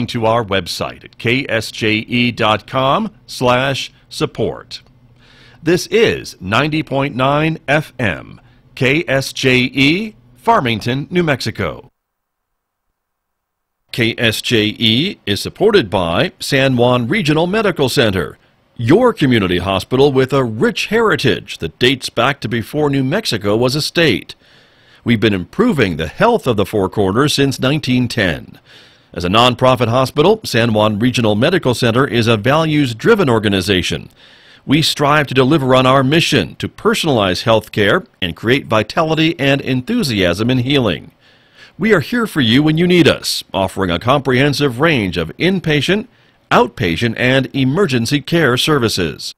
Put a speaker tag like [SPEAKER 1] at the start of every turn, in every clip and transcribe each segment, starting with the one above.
[SPEAKER 1] to our website at ksje.com/support. This is 90.9 FM, KSJE, Farmington, New Mexico. KSJE is supported by San Juan Regional Medical Center, your community hospital with a rich heritage that dates back to before New Mexico was a state. We've been improving the health of the Four Corners since 1910. As a nonprofit hospital, San Juan Regional Medical Center is a values-driven organization. We strive to deliver on our mission to personalize health care and create vitality and enthusiasm in healing. We are here for you when you need us, offering a comprehensive range of inpatient, outpatient, and emergency care services.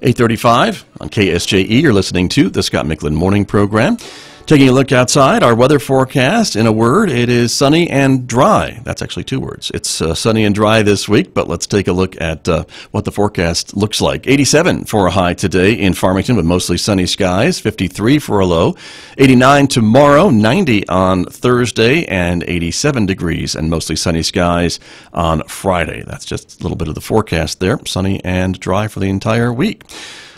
[SPEAKER 1] .835 on KSJE. You're listening to the Scott Michlin Morning Program. Taking a look outside, our weather forecast, in a word, it is sunny and dry. That's actually two words. It's sunny and dry this week, but let's take a look at what the forecast looks like. 87 for a high today in Farmington with mostly sunny skies, 53 for a low, 89 tomorrow, 90 on Thursday, and 87 degrees and mostly sunny skies on Friday. That's just a little bit of the forecast there, sunny and dry for the entire week.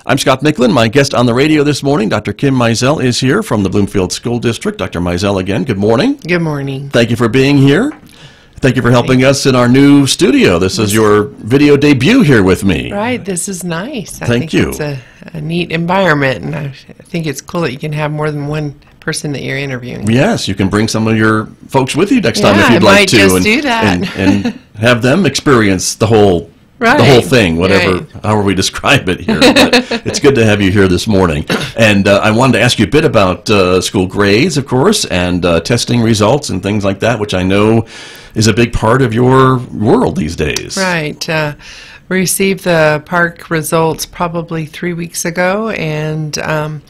[SPEAKER 1] I'm Scott Michlin. My guest on the radio this morning, Dr. Kim Mizell, is here from the Bloomfield School District. Dr. Mizell, again, good morning.
[SPEAKER 2] Good morning.
[SPEAKER 1] Thank you for being here. Thank you for helping us in our new studio. This is your video debut here with me.
[SPEAKER 2] Right. This is nice.
[SPEAKER 1] Thank you.
[SPEAKER 2] It's a neat environment, and I think it's cool that you can have more than one person that you're interviewing.
[SPEAKER 1] Yes, you can bring some of your folks with you next time if you'd like to.
[SPEAKER 2] I might just do that.
[SPEAKER 1] And have them experience the whole thing, whatever, however we describe it here. But it's good to have you here this morning. And I wanted to ask you a bit about school grades, of course, and testing results and things like that, which I know is a big part of your world these days.
[SPEAKER 2] Right. We received the park results probably 3 weeks ago, and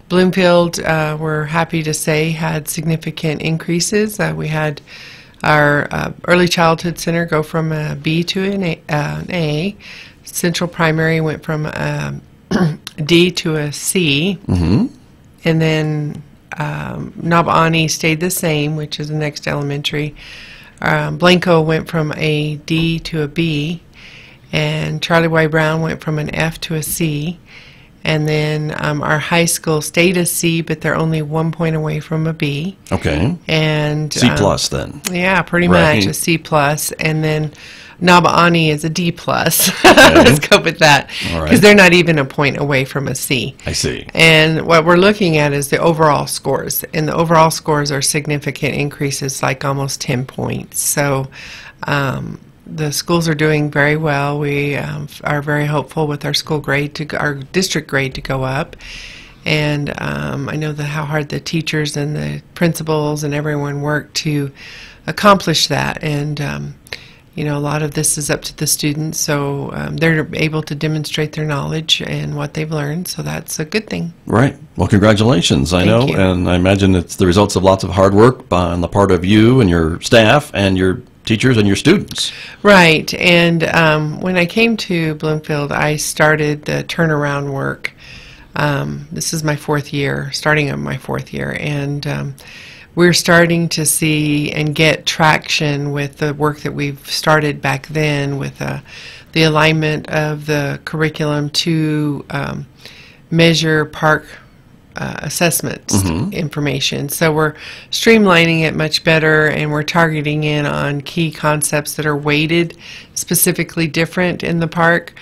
[SPEAKER 2] Bloomfield, we're happy to say, had significant increases. We had our early childhood center go from a B to an A. Central primary went from a D to a C. Mm-hmm. And then Nabani stayed the same, which is the next elementary. Blanco went from a D to a B. And Charlie Y. Brown went from an F to a C. And then our high school stayed a C, but they're only 1 point away from a B.
[SPEAKER 1] Okay.
[SPEAKER 2] And
[SPEAKER 1] C plus then.
[SPEAKER 2] Yeah, pretty much a C plus. And then Nabaani is a D plus.
[SPEAKER 1] Okay.
[SPEAKER 2] Let's go with that. Because they're not even a point away from a C.
[SPEAKER 1] I see.
[SPEAKER 2] And what we're looking at is the overall scores. And the overall scores are significant increases, like almost 10 points. So the schools are doing very well. We are very hopeful with our school grade, our district grade, to go up. And I know how hard the teachers and the principals and everyone work to accomplish that. And you know, a lot of this is up to the students, so they're able to demonstrate their knowledge and what they've learned. So that's a good thing. Right.
[SPEAKER 1] Well, congratulations. I know, and I imagine it's the results of lots of hard work on the part of you and your staff and your teachers and your students.
[SPEAKER 2] Right. And when I came to Bloomfield, I started the turnaround work. This is my fourth year, starting on my fourth year, and we're starting to see and get traction with the work that we've started back then with the alignment of the curriculum to measure park assessments information. So we're streamlining it much better, and we're targeting in on key concepts that are weighted specifically different in the park.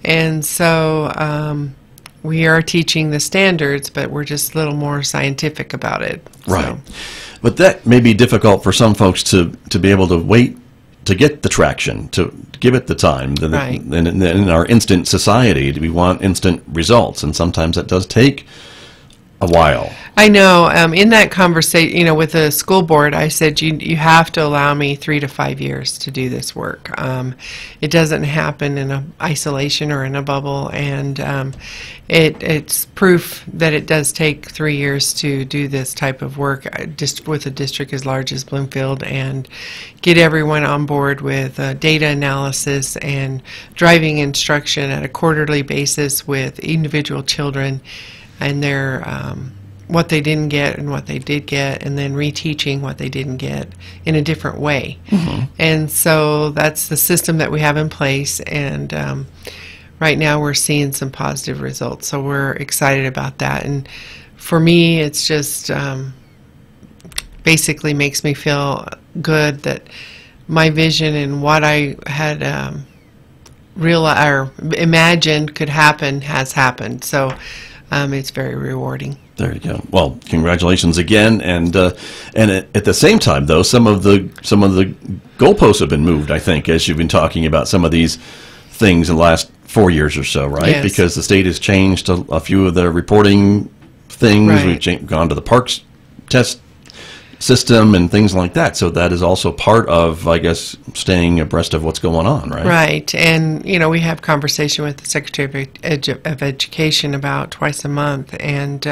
[SPEAKER 2] And so we are teaching the standards, but we're just a little more scientific about it.
[SPEAKER 1] Right. So. But that may be difficult for some folks to be able to wait to get the traction, to give it the time.
[SPEAKER 2] Right.
[SPEAKER 1] In our instant society, we want instant results, and sometimes that does take a while.
[SPEAKER 2] I know. In that conversation, with the school board, I said, you have to allow me 3 to 5 years to do this work. It doesn't happen in a isolation or in a bubble, and it's proof that it does take 3 years to do this type of work, just with a district as large as Bloomfield, and get everyone on board with data analysis and driving instruction at a quarterly basis with individual children and their what they didn't get and what they did get, and then reteaching what they didn't get in a different way. Mm-hmm. And so that's the system that we have in place, and right now we're seeing some positive results, so we're excited about that. And for me, it's just basically makes me feel good that my vision and what I had imagined could happen has happened. So it's very rewarding.
[SPEAKER 1] There you go. Well, congratulations again, and at the same time, though, some of the goalposts have been moved. I think, as you've been talking about some of these things in the last 4 years or so, right?
[SPEAKER 2] Yes.
[SPEAKER 1] Because the state has changed a few of the reporting things.
[SPEAKER 2] Right.
[SPEAKER 1] We've gone to the parks test system and things like that. So that is also part of, I guess, staying abreast of what's going on, right?
[SPEAKER 2] Right. And, we have conversation with the Secretary of Education about twice a month. And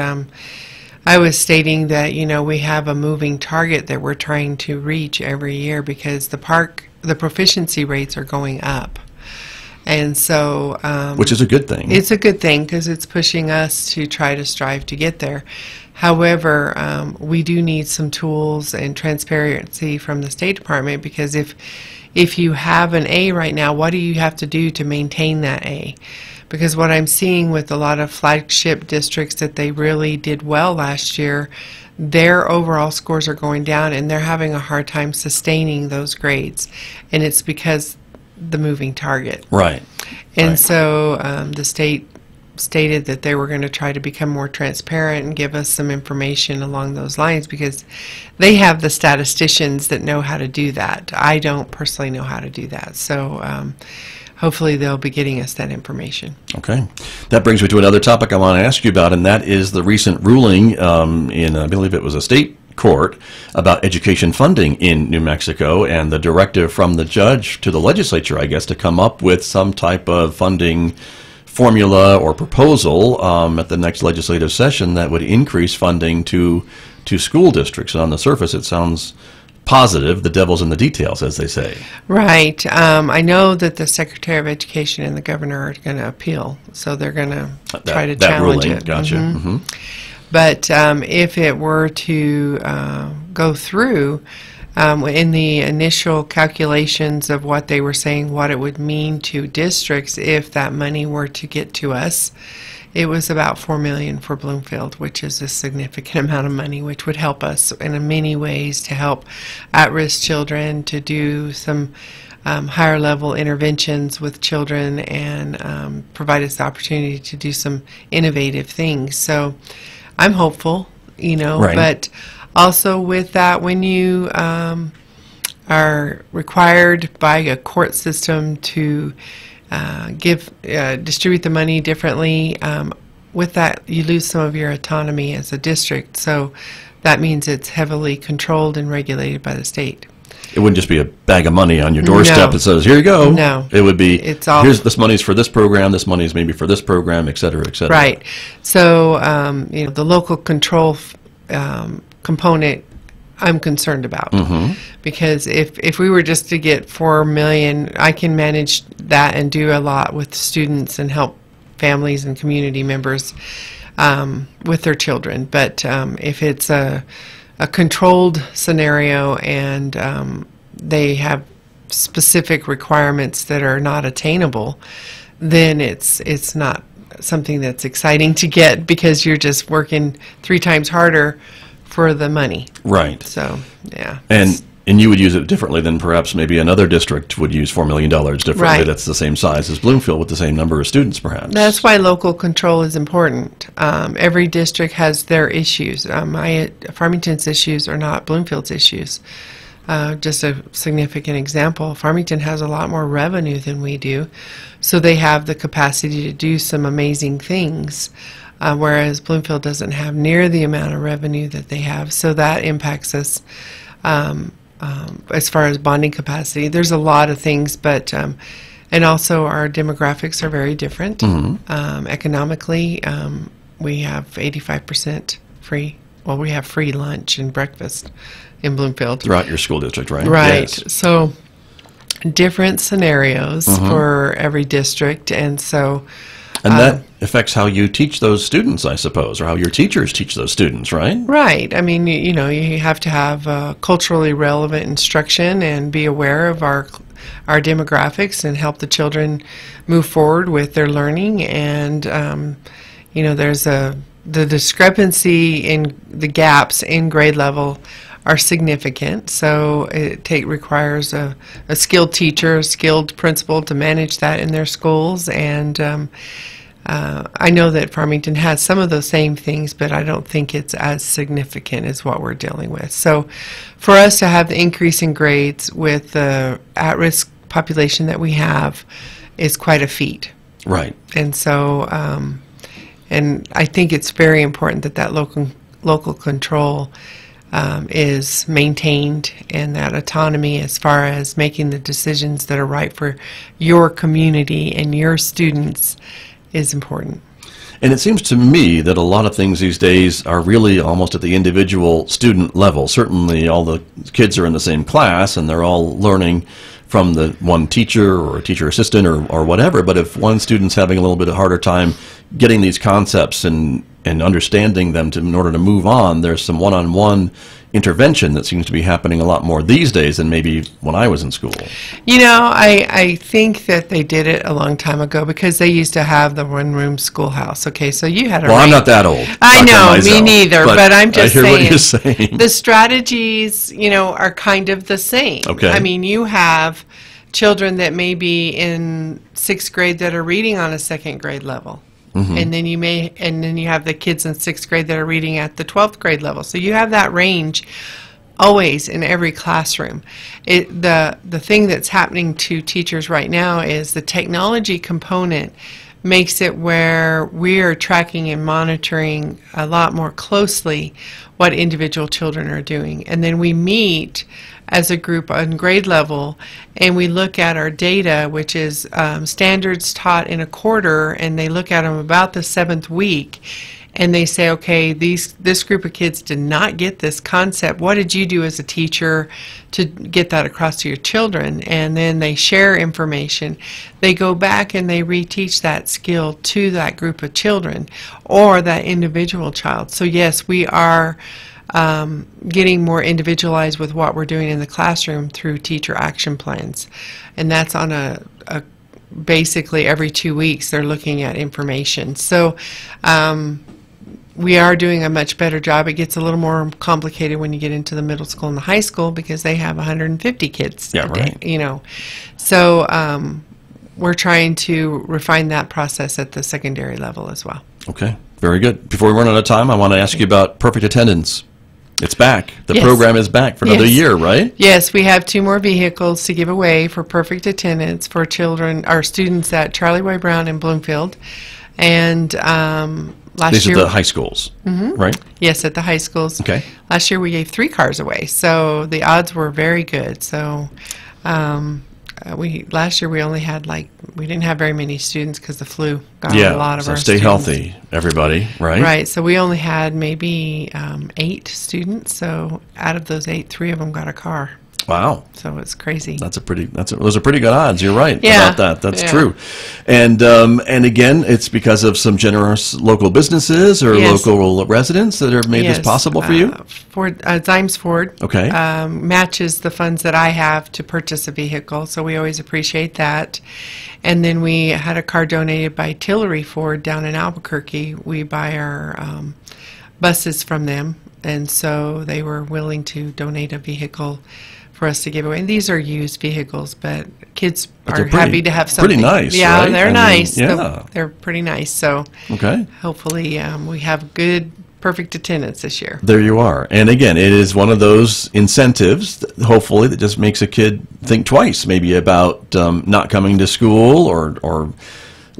[SPEAKER 2] I was stating that, we have a moving target that we're trying to reach every year because the proficiency rates are going up. And so...
[SPEAKER 1] which is a good thing.
[SPEAKER 2] It's a good thing because it's pushing us to try to strive to get there. However, we do need some tools and transparency from the State Department, because if you have an A right now, what do you have to do to maintain that A? Because what I'm seeing with a lot of flagship districts that they really did well last year, their overall scores are going down and they're having a hard time sustaining those grades. And it's because the moving target.
[SPEAKER 1] Right.
[SPEAKER 2] And
[SPEAKER 1] right.
[SPEAKER 2] so the state stated that they were going to try to become more transparent and give us some information along those lines, because they have the statisticians that know how to do that. I don't personally know how to do that. So hopefully they'll be getting us that information.
[SPEAKER 1] Okay. That brings me to another topic I want to ask you about, and that is the recent ruling in, I believe it was a state court, about education funding in New Mexico, and the directive from the judge to the legislature, I guess, to come up with some type of funding formula or proposal at the next legislative session that would increase funding to school districts. And on the surface, it sounds positive. The devil's in the details, as they say. Right.
[SPEAKER 2] I know that the Secretary of Education and the governor are going to appeal, so they're going to try to challenge
[SPEAKER 1] ruling.
[SPEAKER 2] it.
[SPEAKER 1] Gotcha.
[SPEAKER 2] Mm-hmm. Mm-hmm. But if it were to go through, in the initial calculations of what they were saying, what it would mean to districts if that money were to get to us, it was about $4 million for Bloomfield, which is a significant amount of money, which would help us in many ways to help at-risk children, to do some higher level interventions with children, and provide us the opportunity to do some innovative things. So I'm hopeful,
[SPEAKER 1] right.
[SPEAKER 2] But also with that, when you are required by a court system to distribute the money differently, with that you lose some of your autonomy as a district. So that means it's heavily controlled and regulated by the state.
[SPEAKER 1] It wouldn't just be a bag of money on your doorstep that says, here you go.
[SPEAKER 2] No.
[SPEAKER 1] It would be, here's this money's for this program, this money's maybe for this program, et cetera, et cetera.
[SPEAKER 2] Right. So, the local control component I'm concerned about. Mm-hmm. Because if we were just to get $4 million, I can manage that and do a lot with students and help families and community members with their children. But if it's a controlled scenario and they have specific requirements that are not attainable, then it's not something that's exciting to get, because you're just working 3 times harder for the money.
[SPEAKER 1] Right.
[SPEAKER 2] So, yeah.
[SPEAKER 1] And you would use it differently than perhaps maybe another district would use $4 million differently.
[SPEAKER 2] Right.
[SPEAKER 1] That's the same size as Bloomfield with the same number of students, perhaps.
[SPEAKER 2] That's why local control is important. Every district has their issues. Farmington's issues are not Bloomfield's issues. Just a significant example, Farmington has a lot more revenue than we do, so they have the capacity to do some amazing things. whereas Bloomfield doesn't have near the amount of revenue that they have. So that impacts us as far as bonding capacity. There's a lot of things, but and also our demographics are very different. Economically, we have 85% free. Well, we have free lunch and breakfast in Bloomfield.
[SPEAKER 1] Throughout your school district, right?
[SPEAKER 2] Right.
[SPEAKER 1] Yes.
[SPEAKER 2] So different scenarios for every district, and so
[SPEAKER 1] and that affects how you teach those students, I suppose, or how your teachers teach those students, right?
[SPEAKER 2] Right. I mean, you know, you have to have culturally relevant instruction and be aware of our demographics and help the children move forward with their learning. And you know, there's the discrepancy in the gaps in grade level are significant, so it requires a skilled teacher, a skilled principal to manage that in their schools. And I know that Farmington has some of those same things, but I don't think it's as significant as what we're dealing with. So for us to have the increase in grades with the at-risk population that we have is quite a feat.
[SPEAKER 1] Right.
[SPEAKER 2] And so and I think it's very important that that local control is maintained, and that autonomy as far as making the decisions that are right for your community and your students is important.
[SPEAKER 1] And it seems to me that a lot of things these days are really almost at the individual student level. Certainly all the kids are in the same class and they're all learning from the one teacher or a teacher assistant or whatever, but if one student's having a little bit of harder time getting these concepts and understanding them in order to move on, there's some one-on-one intervention that seems to be happening a lot more these days than maybe when I was in school.
[SPEAKER 2] You know, I think that they did it a long time ago because they used to have the one-room schoolhouse. Okay, so you had a...
[SPEAKER 1] Well, I'm not that old.
[SPEAKER 2] I know, me neither, but I'm just saying.
[SPEAKER 1] I hear what you're saying.
[SPEAKER 2] The strategies, you know, are kind of the same.
[SPEAKER 1] Okay.
[SPEAKER 2] I mean, you have children that may be in 6th grade that are reading on a 2nd grade level. And then you have the kids in 6th grade that are reading at the 12th grade level. So you have that range always in every classroom. The thing that's happening to teachers right now is the technology component makes it where we are tracking and monitoring a lot more closely what individual children are doing. And then we meet as a group on grade level and we look at our data, which is standards taught in a quarter, and they look at them about the 7th week. And they say, okay, this group of kids did not get this concept. What did you do as a teacher to get that across to your children? And then they share information. They go back and they reteach that skill to that group of children or that individual child. So yes, we are getting more individualized with what we're doing in the classroom through teacher action plans. And that's on a basically every 2 weeks they're looking at information. So we are doing a much better job. It gets a little more complicated when you get into the middle school and the high school because they have 150 kids a day, you know. So we're trying to refine that process at the secondary level as well.
[SPEAKER 1] Okay, very good. Before we run out of time, I want to ask you about perfect attendance. It's back. The
[SPEAKER 2] Yes.
[SPEAKER 1] program is back for another year, right?
[SPEAKER 2] Yes, we have 2 more vehicles to give away for perfect attendance for children, our students at Charlie Way Brown in Bloomfield. And last
[SPEAKER 1] These
[SPEAKER 2] year...
[SPEAKER 1] are the high schools, right?
[SPEAKER 2] Yes, at the high schools.
[SPEAKER 1] Okay.
[SPEAKER 2] Last year we gave 3 cars away, so the odds were very good. So last year we only had we didn't have very many students because the flu got a lot of
[SPEAKER 1] so
[SPEAKER 2] our
[SPEAKER 1] stay
[SPEAKER 2] students.
[SPEAKER 1] healthy, everybody, right?
[SPEAKER 2] Right, so we only had maybe 8 students, so out of those 8, 3 of them got a car.
[SPEAKER 1] Wow.
[SPEAKER 2] So it's crazy.
[SPEAKER 1] Those are pretty good odds. You're right
[SPEAKER 2] Yeah.
[SPEAKER 1] about that. That's
[SPEAKER 2] Yeah.
[SPEAKER 1] true. And again, it's because of some generous local businesses or
[SPEAKER 2] Yes.
[SPEAKER 1] local residents that have made this
[SPEAKER 2] Yes,
[SPEAKER 1] possible for you?
[SPEAKER 2] Zimes Ford
[SPEAKER 1] Okay.
[SPEAKER 2] matches the funds that I have to purchase a vehicle, so we always appreciate that. And then we had a car donated by Tillery Ford down in Albuquerque. We buy our buses from them, and so they were willing to donate a vehicle for us to give away. And these are used vehicles, but kids are happy to have something.
[SPEAKER 1] Pretty nice,
[SPEAKER 2] Yeah,
[SPEAKER 1] right?
[SPEAKER 2] they're nice.
[SPEAKER 1] Yeah.
[SPEAKER 2] They're pretty nice. So
[SPEAKER 1] Okay.
[SPEAKER 2] hopefully we have good, perfect attendance this year.
[SPEAKER 1] There you are. And again, it is one of those incentives, hopefully, that just makes a kid think twice, maybe about not coming to school or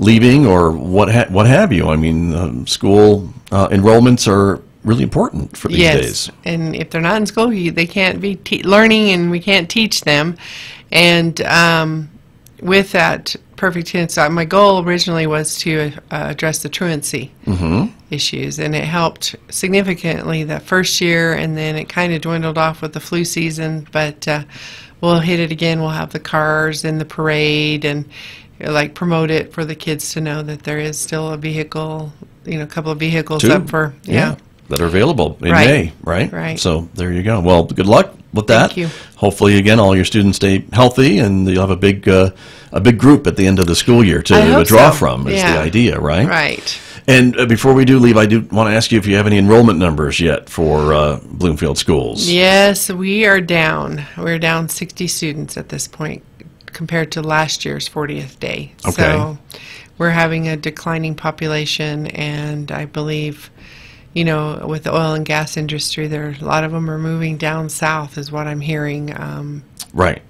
[SPEAKER 1] leaving or what have you. I mean, school enrollments are really important for these days.
[SPEAKER 2] And if they're not in school, they can't be learning, and we can't teach them. And with that perfect tense, my goal originally was to address the truancy issues, and it helped significantly that first year, and then it kind of dwindled off with the flu season, but we'll hit it again. We'll have the cars and the parade, and like promote it for the kids to know that there is still a vehicle, a couple of vehicles up for,
[SPEAKER 1] that are available in May, right?
[SPEAKER 2] Right.
[SPEAKER 1] So there you go. Well, good luck with that.
[SPEAKER 2] Thank you.
[SPEAKER 1] Hopefully, again, all your students stay healthy, and you'll have a big group at the end of the school year to draw from. Is the idea, right?
[SPEAKER 2] Right.
[SPEAKER 1] And before we do leave, I do want to ask you if you have any enrollment numbers yet for Bloomfield schools.
[SPEAKER 2] Yes, we are down. We're down 60 students at this point compared to last year's 40th day.
[SPEAKER 1] Okay.
[SPEAKER 2] So we're having a declining population, and I believe, with the oil and gas industry, a lot of them are moving down south, is what I'm hearing.
[SPEAKER 1] Right.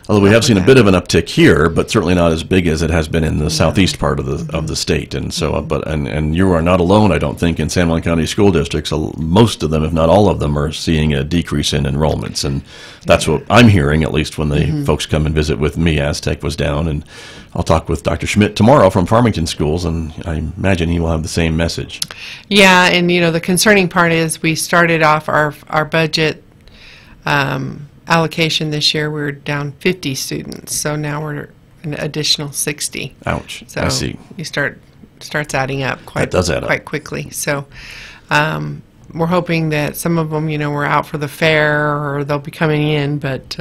[SPEAKER 2] Although
[SPEAKER 1] we have seen a bit of an uptick here, but certainly not as big as it has been in the southeast part of the state. And so, and you are not alone, I don't think, in San Juan County school districts. Most of them, if not all of them, are seeing a decrease in enrollments, and that's what I'm hearing, at least when the folks come and visit with me. Aztec was down, and I'll talk with Dr. Schmidt tomorrow from Farmington Schools, and I imagine he will have the same message. Yeah,
[SPEAKER 2] and the concerning part is we started off our budget allocation this year. We were down 50 students, so now we're an additional 60.
[SPEAKER 1] Ouch!
[SPEAKER 2] So
[SPEAKER 1] I see.
[SPEAKER 2] You starts adding up
[SPEAKER 1] That does add up
[SPEAKER 2] quite quickly. So we're hoping that some of them, were out for the fair, or they'll be coming in, but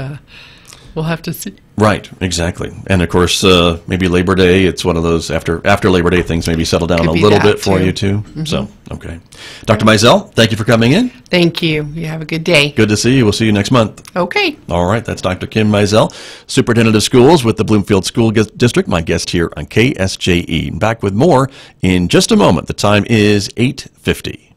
[SPEAKER 2] we'll have to see.
[SPEAKER 1] Right, exactly. And of course, maybe Labor Day, it's one of those after Labor Day things maybe settle down a little bit for you too. So, okay. Dr. Mizell, thank you for coming in.
[SPEAKER 2] Thank you. You have a good day.
[SPEAKER 1] Good to see you. We'll see you next month.
[SPEAKER 2] Okay.
[SPEAKER 1] All right, that's Dr. Kim Mizell, Superintendent of Schools with the Bloomfield School District, my guest here on KSJE. Back with more in just a moment. The time is 8:50.